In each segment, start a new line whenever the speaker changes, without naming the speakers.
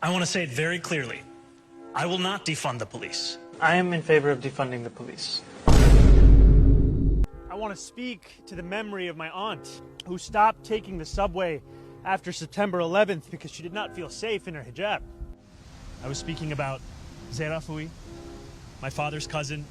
I want to say it very clearly. I will not defund the police.
I am in favor of defunding the police.
I want to speak to the memory of my aunt, who stopped taking the subway after September 11th because she did not feel safe in her hijab. I was speaking about Zerafui, my father's cousin.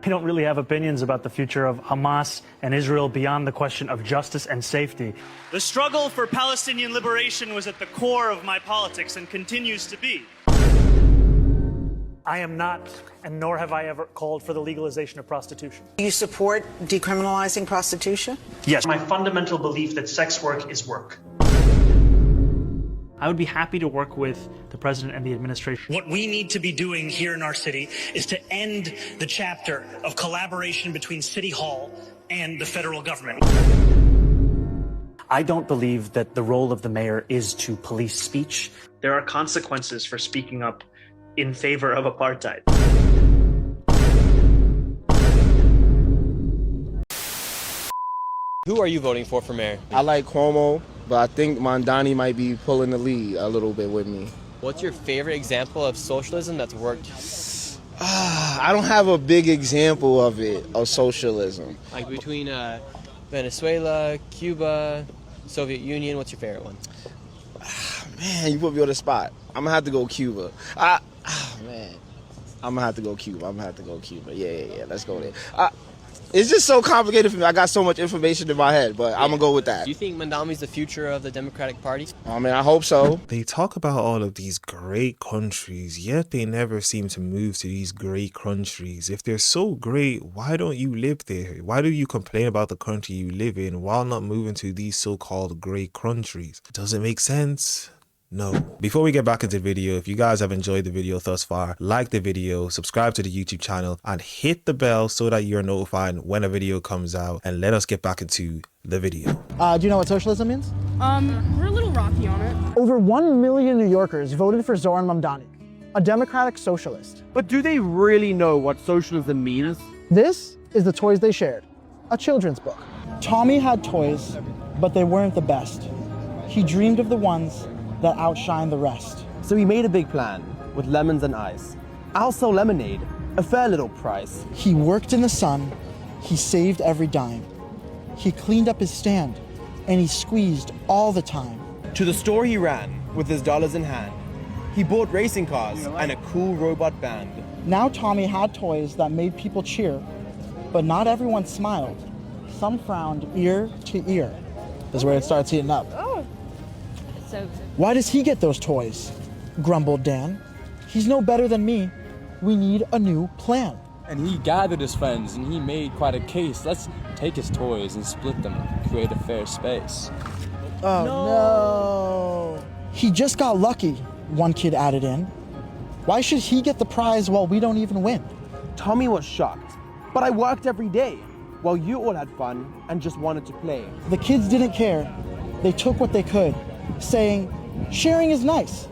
I don't really have opinions about the future of Hamas and Israel beyond the question of justice and safety. The struggle for Palestinian liberation was at the core of my politics and continues to be. I am not, and nor have I ever called for the legalization of prostitution.
Do you support decriminalizing prostitution?
Yes. My fundamental belief that sex work is work.
I would be happy to work with the president and the administration.
What we need to be doing here in our city is to end the chapter of collaboration between City Hall and the federal government.
I don't believe that the role of the mayor is to police speech. There are consequences for speaking up in favor of apartheid.
Who are you voting for mayor?
I like Cuomo, but I think Mondani might be pulling the lead a little bit with me.
What's your favorite example of socialism that's worked?
I don't have a big example of it, of socialism.
Like between Venezuela, Cuba, Soviet Union, what's your favorite one?
Man, you put me on the spot. I'm gonna have to go Cuba. Man, I'm gonna have to go Cuba. Yeah, let's go there. It's just so complicated for me. I got so much information in my head, but I'm gonna go with that.
Do you think Mondami's the future of the Democratic Party?
I mean, I hope so.
They talk about all of these great countries, yet they never seem to move to these great countries. If they're so great, why don't you live there? Why do you complain about the country you live in while not moving to these so-called great countries? Does it make sense? No. Before we get back into the video, if you guys have enjoyed the video thus far, like the video, subscribe to the YouTube channel, and hit the bell so that you're notified when a video comes out, and let us get back into the video.
Do you know what socialism means?
We're a little rocky on it.
Over 1 million New Yorkers voted for Zoran Mamdani, a democratic socialist.
But do they really know what socialism means?
This is The Toys They Shared, a children's book. Tommy had toys, but they weren't the best. He dreamed of the ones that outshine the rest.
So he made a big plan with lemons and ice. I'll sell lemonade, a fair little price.
He worked in the sun, he saved every dime. He cleaned up his stand, and he squeezed all the time.
To the store he ran with his dollars in hand. He bought racing cars and a cool robot band.
Now Tommy had toys that made people cheer, but not everyone smiled. Some frowned ear to ear. This is where it starts heating up.
Oh, so
Why does he get those toys? Grumbled Dan. He's no better than me. We need a new plan.
And he gathered his friends and he made quite a case. Let's take his toys and split them, create a fair space.
Oh no. He just got lucky, one kid added in. Why should he get the prize while we don't even win?
Tommy was shocked, but I worked every day while you all had fun and just wanted to play.
The kids didn't care. They took what they could, saying, sharing is nice.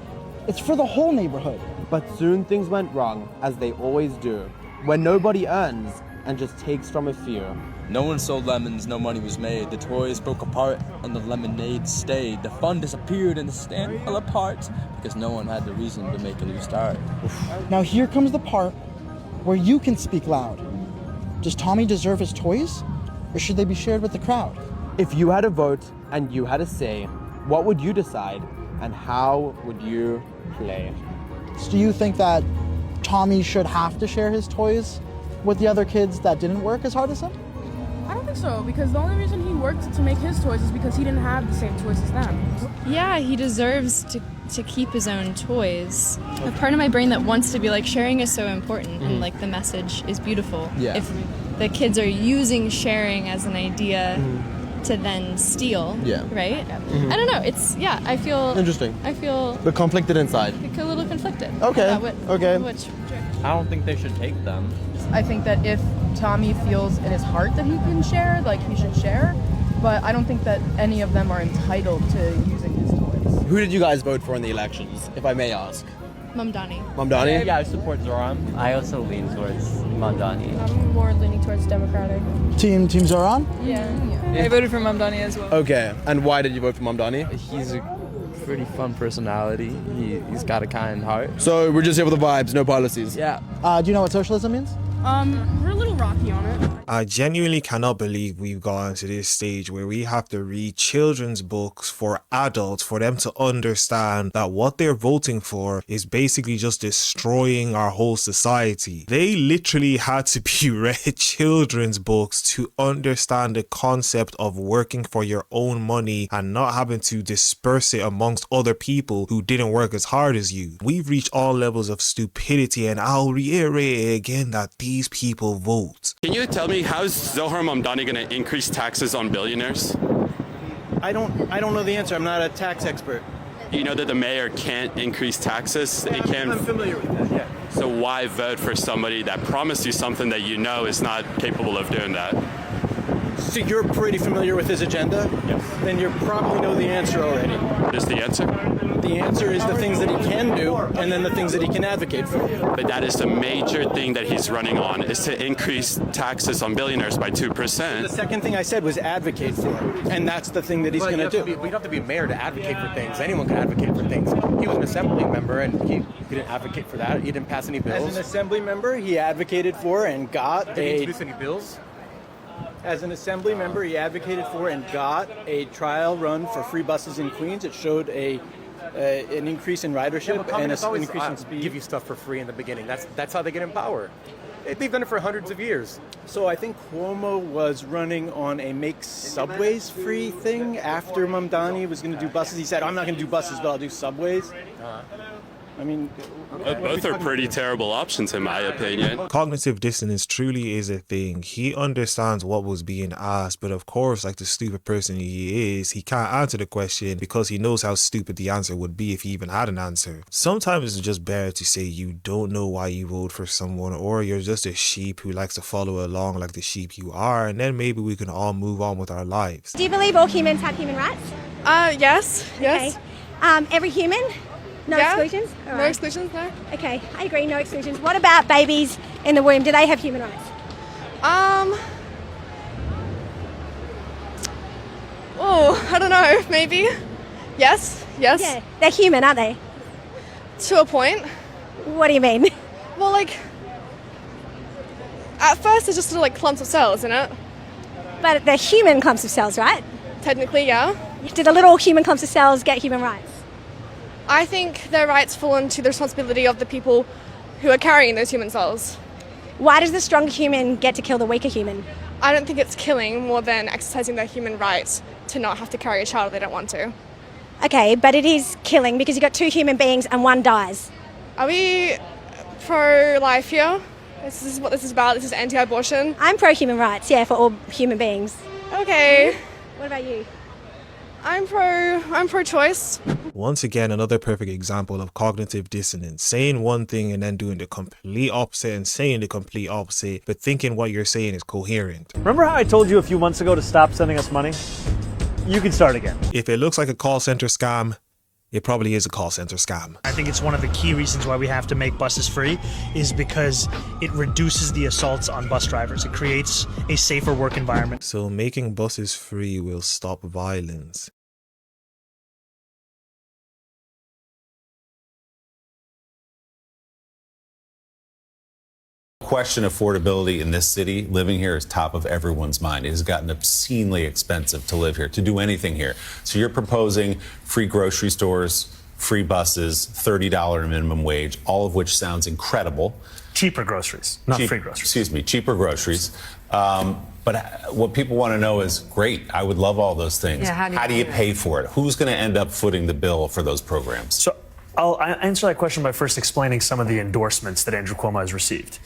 It's for the whole neighborhood.
But soon things went wrong, as they always do, when nobody earns and just takes from a few.
No one sold lemons, no money was made. The toys broke apart and the lemonade stayed. The fun disappeared and the stand fell apart because no one had the reason to make a new start.
Now here comes the part where you can speak loud. Does Tommy deserve his toys, or should they be shared with the crowd?
If you had a vote and you had a say, what would you decide and how would you play?
So do you think that Tommy should have to share his toys with the other kids that didn't work as hard as him?
I don't think so, because the only reason he worked to make his toys is because he didn't have the same toys as them.
Yeah, he deserves to keep his own toys. A part of my brain that wants to be like, sharing is so important and like the message is beautiful.
Yeah.
If the kids are using sharing as an idea to then steal, right? I don't know, it's, yeah, I feel...
Interesting.
I feel...
But conflicted inside.
A little conflicted.
Okay, okay.
I don't think they should take them.
I think that if Tommy feels in his heart that he can share, like he should share, but I don't think that any of them are entitled to using his toys.
Who did you guys vote for in the elections, if I may ask?
Mamdani.
Mamdani?
Yeah, I support Zoran.
I also lean towards Mamdani.
I'm more leaning towards Democratic.
Team Zoran?
Yeah. I voted for Mamdani as well.
Okay, and why did you vote for Mamdani?
He's a pretty fun personality. He's got a kind heart.
So we're just here for the vibes, no policies.
Yeah.
Do you know what socialism means?
We're a little rocky on it.
I genuinely cannot believe we've gotten to this stage where we have to read children's books for adults for them to understand that what they're voting for is basically just destroying our whole society. They literally had to be read children's books to understand the concept of working for your own money and not having to disperse it amongst other people who didn't work as hard as you. We've reached all levels of stupidity, and I'll reiterate again that these people vote.
Can you tell me, how is Zohar Mamdani going to increase taxes on billionaires?
I don't know the answer. I'm not a tax expert.
You know that the mayor can't increase taxes?
Yeah, I'm familiar with that, yeah.
So why vote for somebody that promised you something that you know is not capable of doing that?
So you're pretty familiar with his agenda? Yes. Then you probably know the answer already.
What is the answer?
The answer is the things that he can do, and then the things that he can advocate for.
But that is the major thing that he's running on, is to increase taxes on billionaires by 2%.
The second thing I said was advocate for, and that's the thing that he's going to do.
We don't have to be a mayor to advocate for things. Anyone can advocate for things. He was an assembly member, and he didn't advocate for that. He didn't pass any bills.
As an assembly member, he advocated for and got
Did he introduce any bills?
As an assembly member, he advocated for and got a trial run for free buses in Queens. It showed an increase in ridership and an increase in speed.
Give you stuff for free in the beginning. That's how they get in power. They've done it for hundreds of years.
So I think Cuomo was running on a make subways free thing after Mamdani was going to do buses. He said, I'm not going to do buses, but I'll do subways. I mean,
both are pretty terrible options in my opinion.
Cognitive dissonance truly is a thing. He understands what was being asked, but of course, like the stupid person he is, he can't answer the question because he knows how stupid the answer would be if he even had an answer. Sometimes it's just better to say you don't know why you vote for someone, or you're just a sheep who likes to follow along like the sheep you are, and then maybe we can all move on with our lives.
Do you believe all humans have human rights?
Yes.
Okay. Every human? No exclusions? All
No
right.
exclusions, no.
Okay, I agree, no exclusions. What about babies in the womb? Do they have human rights?
I don't know, maybe. Yes.
Yeah, they're human, aren't they?
To a point.
What do you mean?
Well, like, at first it's just like clumps of cells, isn't it?
But they're human clumps of cells, right?
Technically, yeah.
Do the little human clumps of cells get human rights?
I think their rights fall into the responsibility of the people who are carrying those human cells.
Why does the stronger human get to kill the weaker human?
I don't think it's killing more than exercising their human rights to not have to carry a child if they don't want to.
Okay, but it is killing because you've got two human beings and one dies.
Are we pro-life here? This is what this is about. This is anti-abortion.
I'm pro-human rights, yeah, for all human beings.
Okay.
What about you?
I'm pro-choice.
Once again, another perfect example of cognitive dissonance. Saying one thing and then doing the complete opposite and saying the complete opposite, but thinking what you're saying is coherent.
Remember how I told you a few months ago to stop sending us money? You can start again.
If it looks like a call center scam, it probably is a call center scam.
I think it's one of the key reasons why we have to make buses free is because it reduces the assaults on bus drivers. It creates a safer work environment.
So making buses free will stop violence.
Question affordability in this city. Living here is top of everyone's mind. It has gotten obscenely expensive to live here, to do anything here. So you're proposing free grocery stores, free buses, $30 minimum wage, all of which sounds incredible.
Cheaper groceries, not free groceries.
Excuse me, cheaper groceries. But what people want to know is, great, I would love all those things.
Yeah,
how do you pay for it? Who's going to end up footing the bill for those programs?
So I'll answer that question by first explaining some of the endorsements that Andrew Cuomo has received.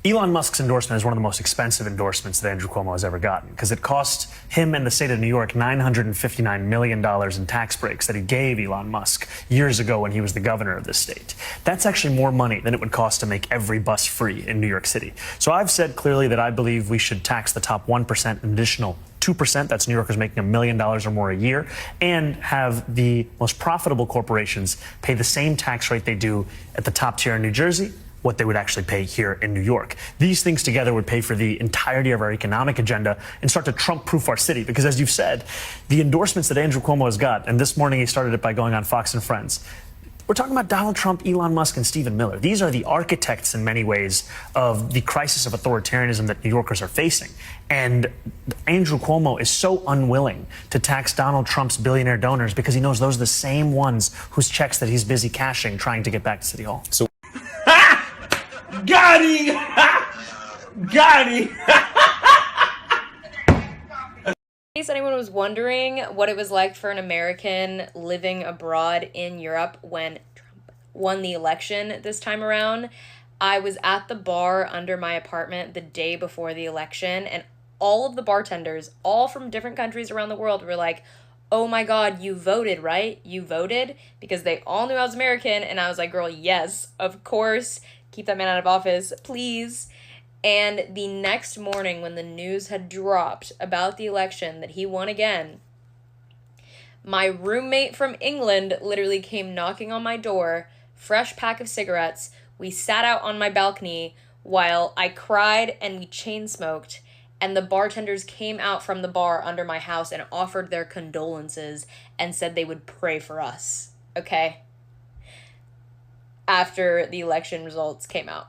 Elon Musk's endorsement is one of the most expensive endorsements that Andrew Cuomo has ever gotten because it cost him and the state of New York $959 million in tax breaks that he gave Elon Musk years ago when he was the governor of this state. That's actually more money than it would cost to make every bus free in New York City. So I've said clearly that I believe we should tax the top 1% an additional 2%, that's New Yorkers making $1 million or more a year, and have the most profitable corporations pay the same tax rate they do at the top tier in New Jersey, what they would actually pay here in New York. These things together would pay for the entirety of our economic agenda and start to Trump-proof our city. Because as you've said, the endorsements that Andrew Cuomo has got, and this morning he started it by going on Fox and Friends, we're talking about Donald Trump, Elon Musk, and Stephen Miller. These are the architects, in many ways, of the crisis of authoritarianism that New Yorkers are facing. And Andrew Cuomo is so unwilling to tax Donald Trump's billionaire donors because he knows those are the same ones whose checks that he's busy cashing trying to get back to City Hall.
So
got him! Got him!
In case anyone was wondering what it was like for an American living abroad in Europe when Trump won the election this time around, I was at the bar under my apartment the day before the election, and all of the bartenders, all from different countries around the world, were like, "Oh my God, you voted, right? You voted?" Because they all knew I was American, and I was like, "Girl, yes, of course. Keep that man out of office, please." And the next morning, when the news had dropped about the election that he won again, my roommate from England literally came knocking on my door, fresh pack of cigarettes. We sat out on my balcony while I cried and we chain smoked, and the bartenders came out from the bar under my house and offered their condolences and said they would pray for us, okay? After the election results came out.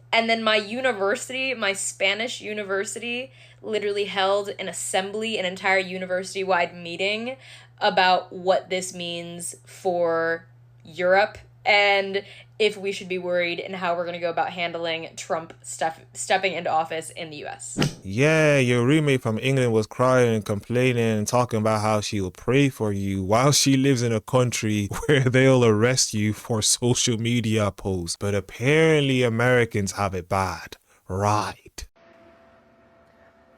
And then my university, my Spanish university, literally held an assembly, an entire university-wide meeting about what this means for Europe and if we should be worried and how we're going to go about handling Trump stepping into office in the U.S.
Yeah, your roommate from England was crying and complaining and talking about how she'll pray for you while she lives in a country where they'll arrest you for social media posts. But apparently Americans have it bad. Right.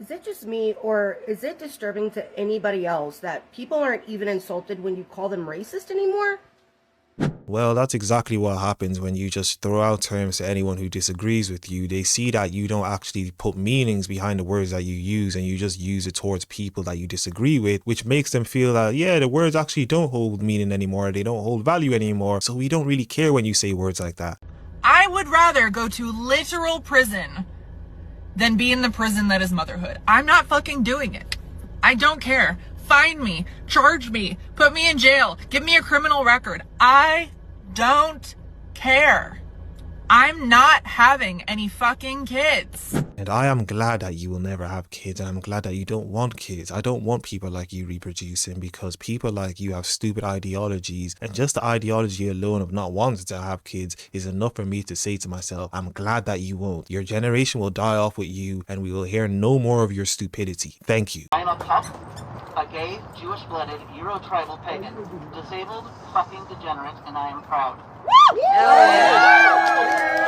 Is it just me, or is it disturbing to anybody else that people aren't even insulted when you call them racist anymore?
Well, that's exactly what happens when you just throw out terms to anyone who disagrees with you. They see that you don't actually put meanings behind the words that you use, and you just use it towards people that you disagree with, which makes them feel that, yeah, the words actually don't hold meaning anymore. They don't hold value anymore. So we don't really care when you say words like that.
I would rather go to literal prison than be in the prison that is motherhood. I'm not fucking doing it. I don't care. Find me, charge me, put me in jail, give me a criminal record. I don't care. I'm not having any fucking kids.
And I am glad that you will never have kids, and I'm glad that you don't want kids. I don't want people like you reproducing, because people like you have stupid ideologies, and just the ideology alone of not wanting to have kids is enough for me to say to myself, I'm glad that you won't. Your generation will die off with you, and we will hear no more of your stupidity. Thank you.
I'm a pup, a gay, Jewish-blooded, Euro-tribal pagan, disabled, fucking degenerate, and I am proud.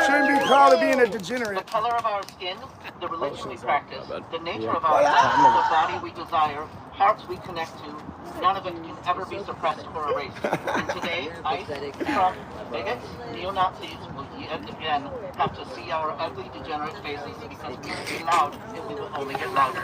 Shouldn't be proud of being a degenerate.
The color of our skin, the religion we practice, the nature of our life, the body we desire, hearts we connect to, none of it can ever be suppressed or erased. And today, ICE, Trump, bigots, neo-Nazis will yet again have to see our ugly, degenerate faces, because we will be loud and we will only get louder.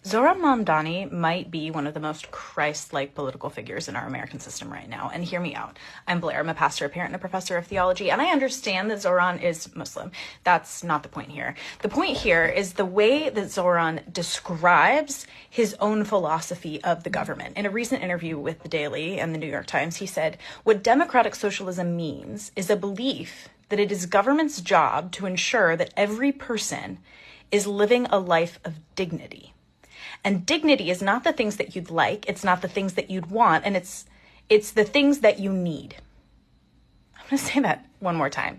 Zohran Mamdani might be one of the most Christ-like political figures in our American system right now. And hear me out. I'm Blair. I'm a pastor, a parent, and a professor of theology. And I understand that Zohran is Muslim. That's not the point here. The point here is the way that Zohran describes his own philosophy of the government. In a recent interview with The Daily and the New York Times, he said, "What democratic socialism means is a belief that it is government's job to ensure that every person is living a life of dignity. And dignity is not the things that you'd like, it's not the things that you'd want, and it's the things that you need." I'm going to say that one more time.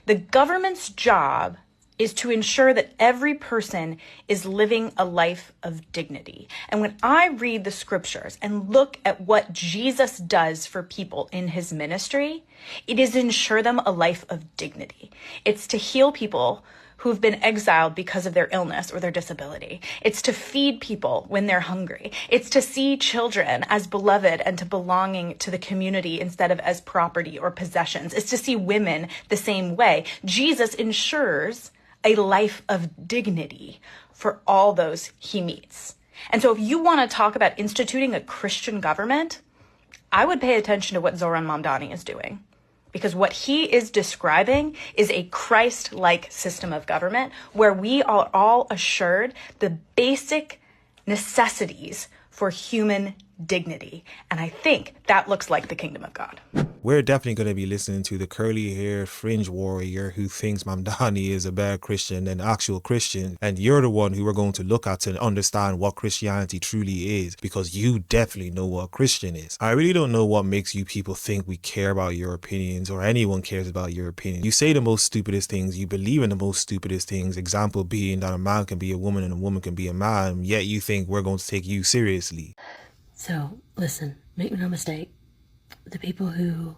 The government's job is to ensure that every person is living a life of dignity. And when I read the scriptures and look at what Jesus does for people in his ministry, it is ensure them a life of dignity. It's to heal people who've been exiled because of their illness or their disability. It's to feed people when they're hungry. It's to see children as beloved and to belonging to the community instead of as property or possessions. It's to see women the same way. Jesus ensures a life of dignity for all those he meets. And so if you want to talk about instituting a Christian government, I would pay attention to what Zoran Mamdani is doing. Because what he is describing is a Christ-like system of government where we are all assured the basic necessities for human dignity. And I think that looks like the kingdom of God.
We're definitely going to be listening to the curly-haired fringe warrior who thinks Mamdani is a better Christian than actual Christian. And you're the one who we're going to look at to understand what Christianity truly is, because you definitely know what a Christian is. I really don't know what makes you people think we care about your opinions or anyone cares about your opinion. You say the most stupidest things, you believe in the most stupidest things, example being that a man can be a woman and a woman can be a man, yet you think we're going to take you seriously.
So, listen, make no mistake. The people who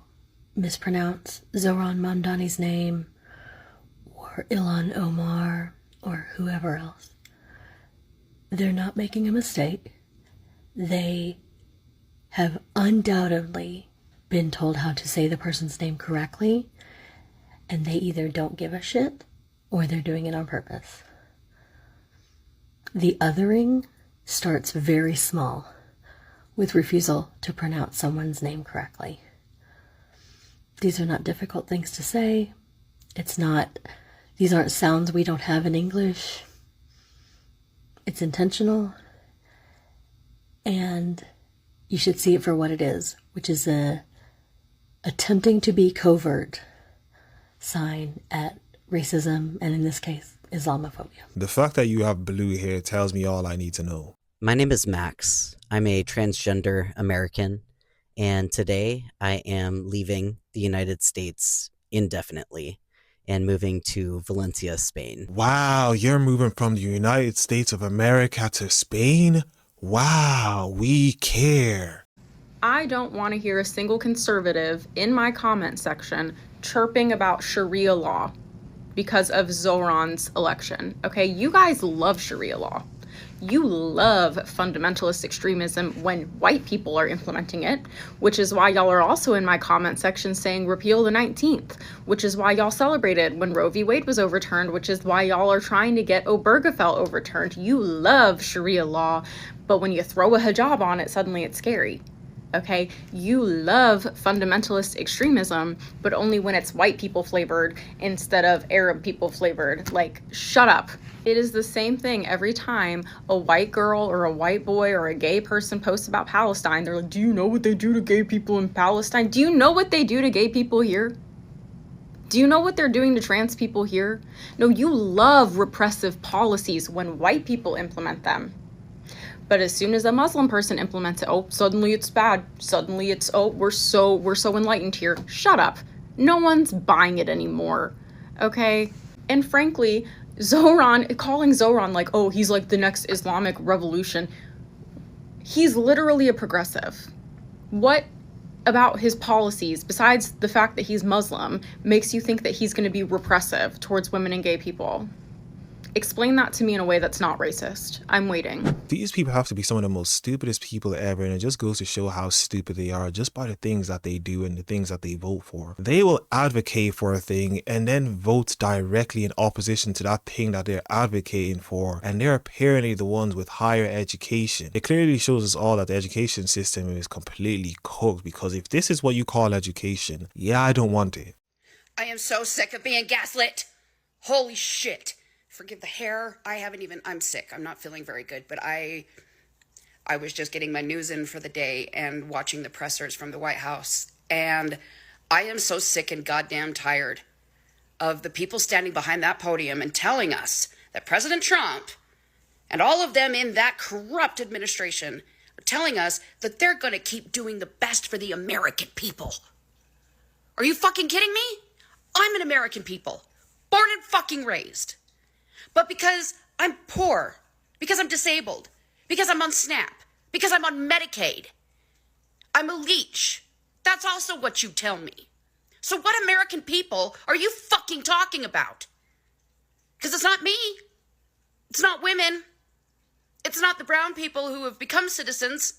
mispronounce Zoran Mamdani's name, or Ilhan Omar, or whoever else, they're not making a mistake. They have undoubtedly been told how to say the person's name correctly, and they either don't give a shit, or they're doing it on purpose. The othering starts very small, with refusal to pronounce someone's name correctly. These are not difficult things to say. These aren't sounds we don't have in English. It's intentional. And you should see it for what it is, which is attempting to be covert sign at racism, and in this case, Islamophobia.
The fact that you have blue hair tells me all I need to know.
My name is Max. I'm a transgender American, and today I am leaving the United States indefinitely and moving to Valencia, Spain.
Wow, you're moving from the United States of America to Spain? Wow, we care.
I don't want to hear a single conservative in my comment section chirping about Sharia law because of Zoran's election. Okay, you guys love Sharia law. You love fundamentalist extremism when white people are implementing it, which is why y'all are also in my comment section saying repeal the 19th, which is why y'all celebrated when Roe v. Wade was overturned, which is why y'all are trying to get Obergefell overturned. You love Sharia law, but when you throw a hijab on it, suddenly it's scary. Okay, you love fundamentalist extremism, but only when it's white people flavored instead of Arab people flavored. Like, shut up. It is the same thing every time a white girl or a white boy or a gay person posts about Palestine. They're like, do you know what they do to gay people in Palestine? Do you know what they do to gay people here? Do you know what they're doing to trans people here? No, you love repressive policies when white people implement them. But as soon as a Muslim person implements it, oh, suddenly it's bad. Suddenly it's, oh, we're so enlightened here. Shut up. No one's buying it anymore. Okay? And frankly, calling Zoran like, oh, he's like the next Islamic revolution. He's literally a progressive. What about his policies, besides the fact that he's Muslim, makes you think that he's going to be repressive towards women and gay people? Explain that to me in a way that's not racist. I'm waiting.
These people have to be some of the most stupidest people ever, and it just goes to show how stupid they are just by the things that they do and the things that they vote for. They will advocate for a thing and then vote directly in opposition to that thing that they're advocating for, and they're apparently the ones with higher education. It clearly shows us all that the education system is completely cooked, because if this is what you call education, yeah, I don't want it.
I am so sick of being gaslit. Holy shit. Forgive the hair. I'm sick. I'm not feeling very good, but I was just getting my news in for the day and watching the pressers from the White House. And I am so sick and goddamn tired of the people standing behind that podium and telling us that President Trump and all of them in that corrupt administration are telling us that they're going to keep doing the best for the American people. Are you fucking kidding me? I'm an American people, born and fucking raised. But because I'm poor, because I'm disabled, because I'm on SNAP, because I'm on Medicaid, I'm a leech. That's also what you tell me. So what American people are you fucking talking about? Because it's not me. It's not women. It's not the brown people who have become citizens.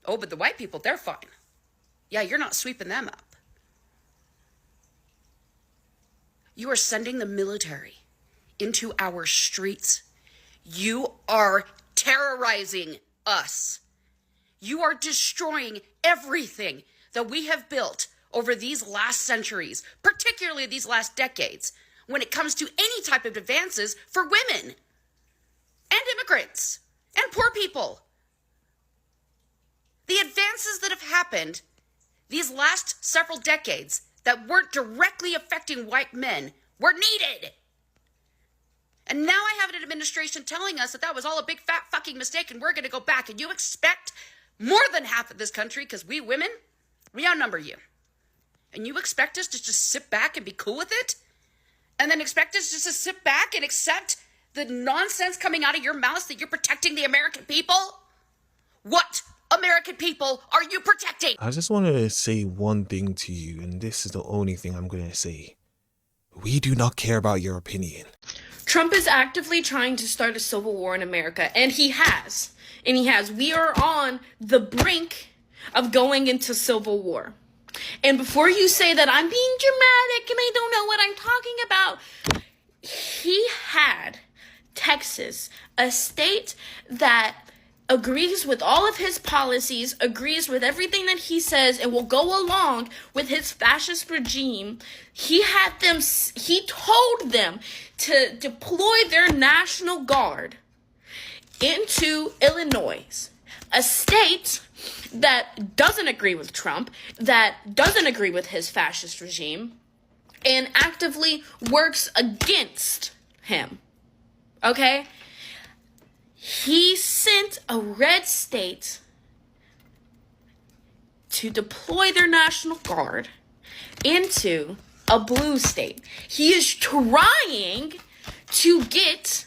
Oh, but the white people, they're fine. Yeah, you're not sweeping them up. You are sending the military into our streets. You are terrorizing us. You are destroying everything that we have built over these last centuries, particularly these last decades, when it comes to any type of advances for women and immigrants and poor people. The advances that have happened these last several decades that weren't directly affecting white men were needed. And now I have an administration telling us that that was all a big fat fucking mistake and we're going to go back. And you expect more than half of this country, because we women, we outnumber you. And you expect us to just sit back and be cool with it? And then expect us just to sit back and accept the nonsense coming out of your mouths that you're protecting the American people? What American people are you protecting?
I just wanted to say one thing to you, and this is the only thing I'm going to say. We do not care about your opinion.
Trump is actively trying to start a civil war in America, and he has. We are on the brink of going into civil war. And before you say that I'm being dramatic and I don't know what I'm talking about, he had Texas, a state that agrees with all of his policies, agrees with everything that he says, and will go along with his fascist regime. He told them to deploy their National Guard into Illinois, a state that doesn't agree with Trump, that doesn't agree with his fascist regime, and actively works against him. Okay? He sent a red state to deploy their National Guard into a blue state. He is trying to get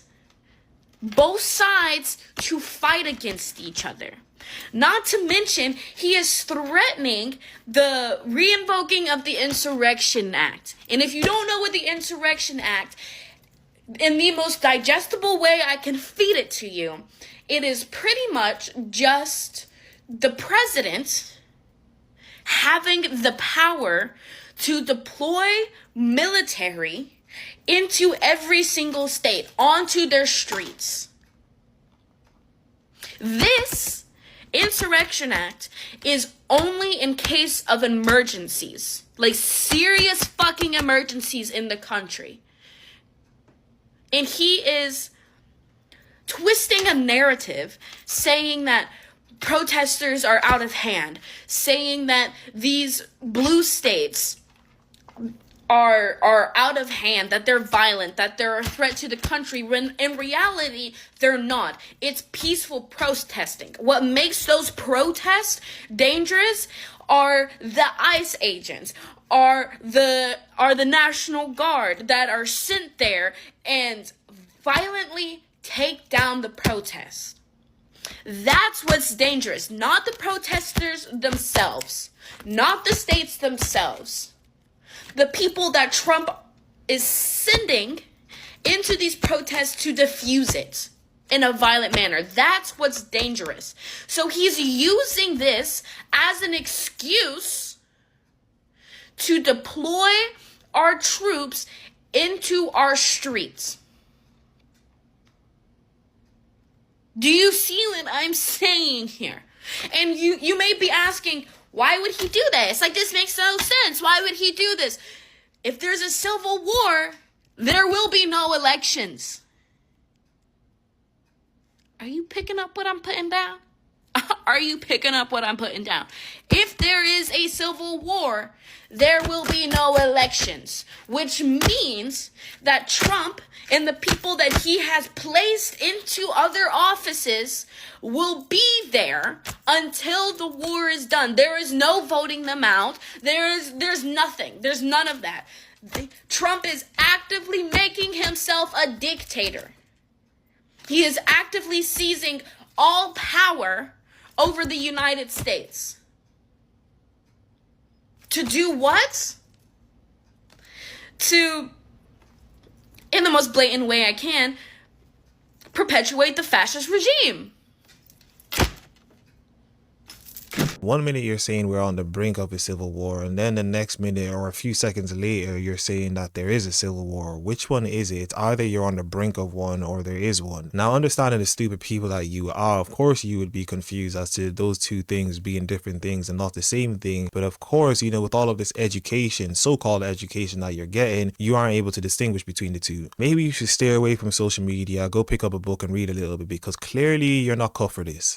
both sides to fight against each other. Not to mention, he is threatening the reinvoking of the Insurrection Act. And if you don't know what the Insurrection Act, in the most digestible way I can feed it to you, it is pretty much just the president having the power to deploy military into every single state, onto their streets. This Insurrection Act is only in case of emergencies, like serious fucking emergencies in the country. And he is twisting a narrative, saying that protesters are out of saying that these blue states are out of hand, that they're violent, that they're a threat to the country, when in reality, they're not. It's peaceful protesting. What makes those protests dangerous are the ICE agents, are the National Guard that are sent there and violently take down the protest. That's what's dangerous, not the protesters themselves, not the states themselves. The people that Trump is sending into these protests to diffuse it in a violent manner. That's what's dangerous. So he's using this as an excuse to deploy our troops into our streets. Do you see what I'm saying here? And you may be asking, why would he do this? Like, this makes no sense. Why would he do this? If there's a civil war, there will be no elections. Are you picking up what I'm putting down? Are you picking up what I'm putting down? If there is a civil war, there will be no elections, which means that Trump and the people that he has placed into other offices will be there until the war is done. There is no voting them out. There's nothing. There's none of that. Trump is actively making himself a dictator. He is actively seizing all power over the United States. To do what? In the most blatant way I can, perpetuate the fascist regime.
One minute you're saying we're on the brink of a civil war, and then the next minute or a few seconds later you're saying that there is a civil war. Which one is it? It's either you're on the brink of one or there is one. Now, understanding the stupid people that you are, of course you would be confused as to those two things being different things and not the same thing. But of course, you know, with all of this education, so-called education that you're getting, you aren't able to distinguish between the two. Maybe you should stay away from social media, go pick up a book and read a little bit, because clearly you're not cut for this.